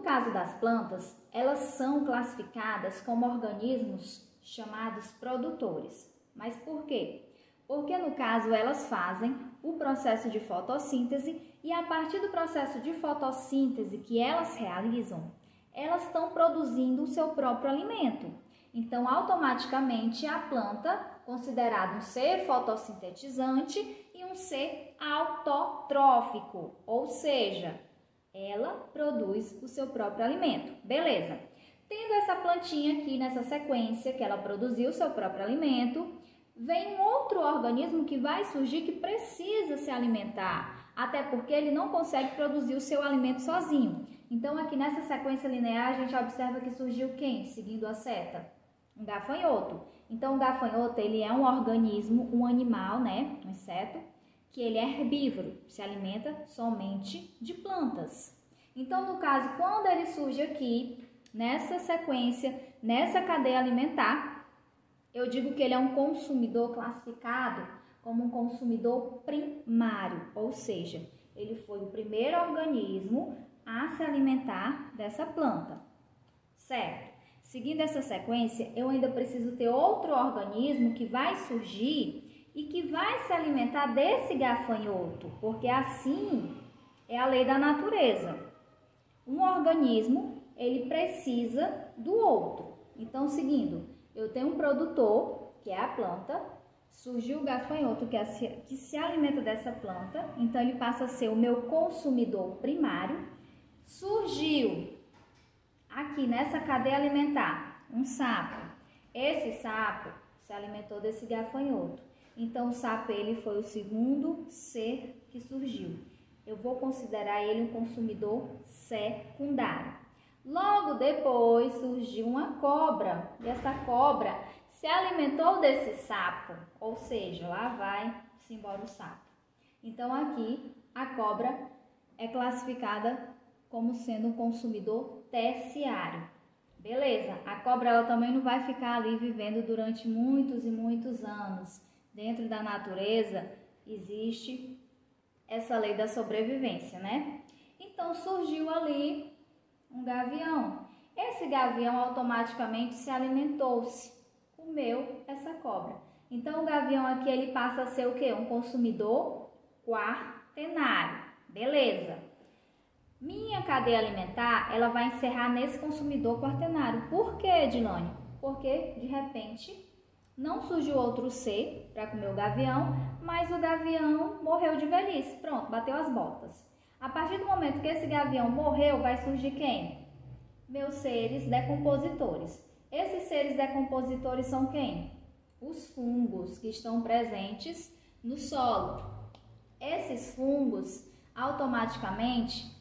caso das plantas, elas são classificadas como organismos chamados produtores. Mas por quê? Porque no caso elas fazem o processo de fotossíntese e a partir do processo de fotossíntese que elas realizam, elas estão produzindo o seu próprio alimento. Então, automaticamente, a planta, considerada um ser fotossintetizante e um ser autotrófico, ou seja, ela produz o seu próprio alimento. Beleza. Tendo essa plantinha aqui nessa sequência, que ela produziu o seu próprio alimento, vem um outro organismo que vai surgir que precisa se alimentar, até porque ele não consegue produzir o seu alimento sozinho. Então, aqui nessa sequência linear, a gente observa que surgiu quem? Seguindo a seta? Um gafanhoto. Então, o gafanhoto, ele é um organismo, um animal, né? Um inseto, que ele é herbívoro, se alimenta somente de plantas. Então, no caso, quando ele surge aqui, nessa sequência, nessa cadeia alimentar, eu digo que ele é um consumidor classificado como um consumidor primário, ou seja, ele foi o primeiro organismo a se alimentar dessa planta, certo? Seguindo essa sequência, eu ainda preciso ter outro organismo que vai surgir e que vai se alimentar desse gafanhoto, porque assim é a lei da natureza. Um organismo, ele precisa do outro. Então, seguindo, eu tenho um produtor, que é a planta, surgiu o gafanhoto, que se alimenta dessa planta, então ele passa a ser o meu consumidor primário. Surgiu aqui nessa cadeia alimentar um sapo. Esse sapo se alimentou desse gafanhoto. Então, o sapo ele foi o segundo ser que surgiu. Eu vou considerar ele um consumidor secundário. Logo depois surgiu uma cobra, e essa cobra se alimentou desse sapo, ou seja, lá vai-se embora o sapo. Então, aqui a cobra é classificada como sendo um consumidor terciário. Beleza, a cobra ela também não vai ficar ali vivendo durante muitos e muitos anos. Dentro da natureza existe essa lei da sobrevivência, né? Então, surgiu ali um gavião. Esse gavião automaticamente se alimentou-se, comeu essa cobra. Então, o gavião aqui ele passa a ser o quê? Um consumidor quaternário. Beleza. Minha cadeia alimentar, ela vai encerrar nesse consumidor quaternário. Por quê, Edilane? Porque, de repente, não surgiu outro ser para comer o gavião, mas o gavião morreu de velhice. Pronto, bateu as botas. A partir do momento que esse gavião morreu, vai surgir quem? Meus seres decompositores. Esses seres decompositores são quem? Os fungos que estão presentes no solo. Esses fungos, automaticamente,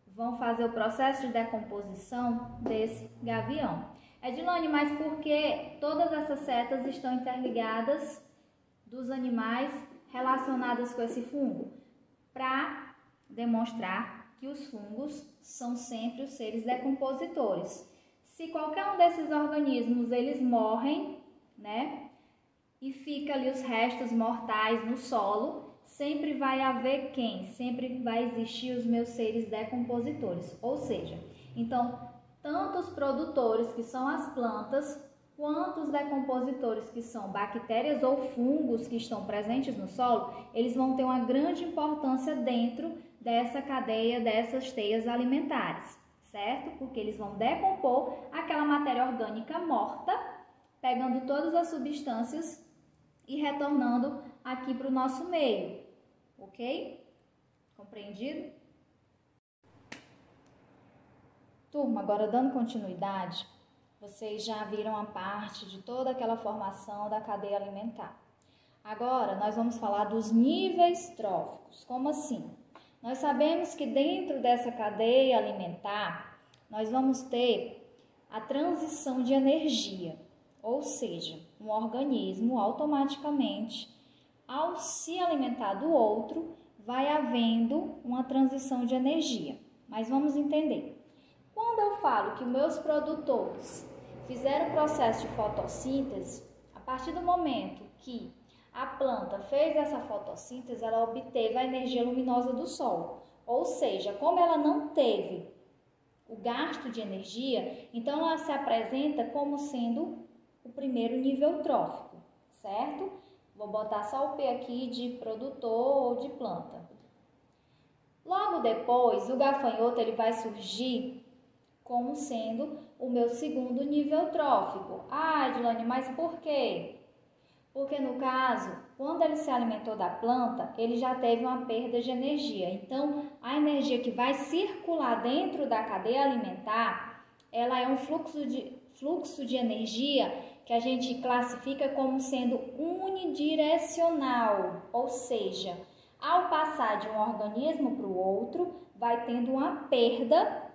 vão fazer o processo de decomposição desse gavião. Edilane, mas por que todas essas setas estão interligadas dos animais relacionados com esse fungo? Para demonstrar que os fungos são sempre os seres decompositores. Se qualquer um desses organismos eles morrem, né, e fica ali os restos mortais no solo, sempre vai haver quem? Sempre vai existir os meus seres decompositores. Ou seja, então, tanto os produtores, que são as plantas, quanto os decompositores, que são bactérias ou fungos que estão presentes no solo, eles vão ter uma grande importância dentro dessa cadeia, dessas teias alimentares, certo? Porque eles vão decompor aquela matéria orgânica morta, pegando todas as substâncias e retornando aqui para o nosso meio, ok? Compreendido? Turma, agora dando continuidade, vocês já viram a parte de toda aquela formação da cadeia alimentar. Agora, nós vamos falar dos níveis tróficos. Como assim? Nós sabemos que dentro dessa cadeia alimentar, nós vamos ter a transição de energia. Ou seja, um organismo automaticamente, ao se alimentar do outro, vai havendo uma transição de energia. Mas vamos entender. Quando eu falo que meus produtores fizeram o processo de fotossíntese, a partir do momento que a planta fez essa fotossíntese, ela obteve a energia luminosa do sol. Ou seja, como ela não teve o gasto de energia, então ela se apresenta como sendo o primeiro nível trófico, certo? Vou botar só o P aqui de produtor ou de planta. Logo depois, o gafanhoto ele vai surgir como sendo o meu segundo nível trófico. Ah, Edilane, mas por quê? Porque no caso, quando ele se alimentou da planta, ele já teve uma perda de energia. Então, a energia que vai circular dentro da cadeia alimentar, ela é um fluxo de energia que a gente classifica como sendo unidirecional, ou seja, ao passar de um organismo para o outro, vai tendo uma perda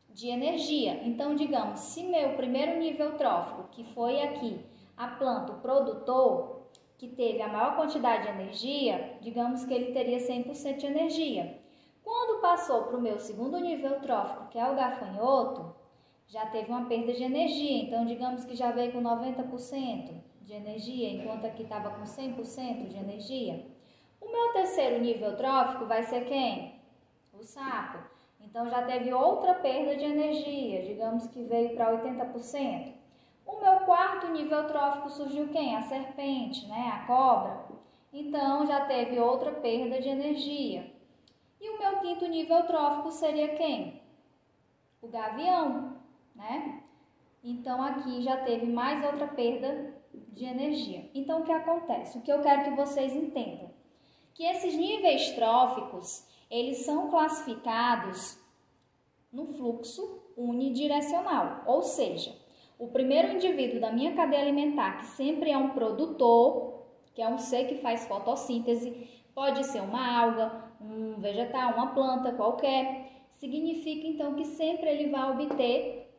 de energia. Então, digamos, se meu primeiro nível trófico, que foi aqui, a planta, o produtor, que teve a maior quantidade de energia, digamos que ele teria 100% de energia. Quando passou para o meu segundo nível trófico, que é o gafanhoto, já teve uma perda de energia. Então, digamos que já veio com 90% de energia, enquanto aqui estava com 100% de energia. O meu terceiro nível trófico vai ser quem? O sapo. Então, já teve outra perda de energia, digamos que veio para 80%. O meu quarto nível trófico surgiu quem? A serpente, né? A cobra. Então, já teve outra perda de energia. E o meu quinto nível trófico seria quem? O gavião, né? Então, aqui já teve mais outra perda de energia. Então, o que acontece? O que eu quero que vocês entendam? Que esses níveis tróficos, eles são classificados no fluxo unidirecional, ou seja, o primeiro indivíduo da minha cadeia alimentar, que sempre é um produtor, que é um ser que faz fotossíntese, pode ser uma alga, um vegetal, uma planta qualquer, significa então que sempre ele vai obter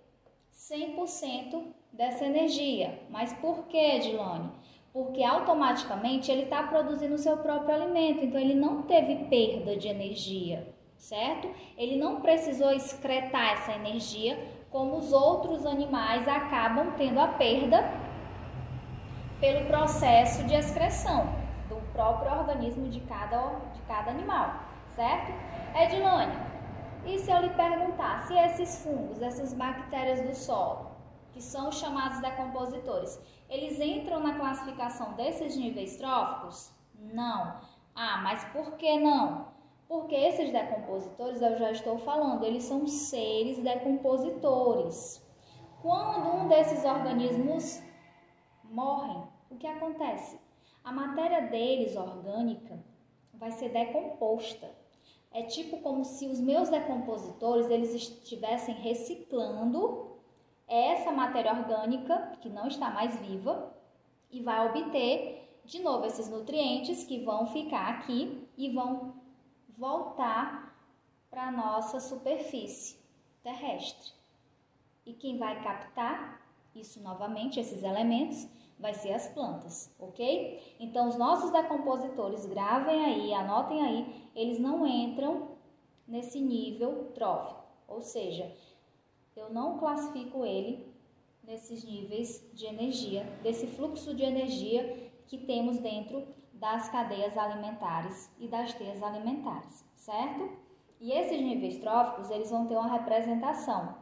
100% dessa energia. Mas por que, Edilane? Porque automaticamente ele está produzindo o seu próprio alimento, então ele não teve perda de energia, certo? Ele não precisou excretar essa energia, como os outros animais acabam tendo a perda pelo processo de excreção do próprio organismo de cada animal, certo? Edilane, e se eu lhe perguntar se esses fungos, essas bactérias do solo, que são chamados decompositores, eles entram na classificação desses níveis tróficos? Não. Ah, mas por que não? Porque esses decompositores, eu já estou falando, eles são seres decompositores. Quando um desses organismos morre, o que acontece? A matéria deles, orgânica, vai ser decomposta. É tipo como se os meus decompositores, eles estivessem reciclando essa matéria orgânica, que não está mais viva, e vai obter, de novo, esses nutrientes que vão ficar aqui e vão voltar para a nossa superfície terrestre. E quem vai captar isso novamente, esses elementos, vai ser as plantas, ok? Então, os nossos decompositores, gravem aí, anotem aí, eles não entram nesse nível trófico, ou seja, eu não classifico ele nesses níveis de energia, desse fluxo de energia que temos dentro das cadeias alimentares e das teias alimentares, certo? E esses níveis tróficos, eles vão ter uma representação,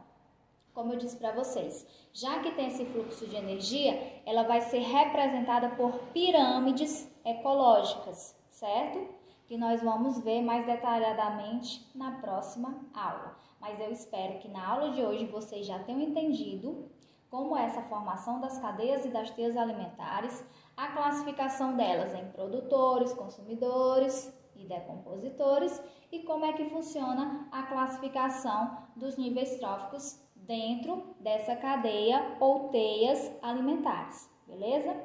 como eu disse para vocês. Já que tem esse fluxo de energia, ela vai ser representada por pirâmides ecológicas, certo? Que nós vamos ver mais detalhadamente na próxima aula. Mas eu espero que na aula de hoje vocês já tenham entendido como é essa formação das cadeias e das teias alimentares, a classificação delas em produtores, consumidores e decompositores e como é que funciona a classificação dos níveis tróficos dentro dessa cadeia ou teias alimentares, beleza?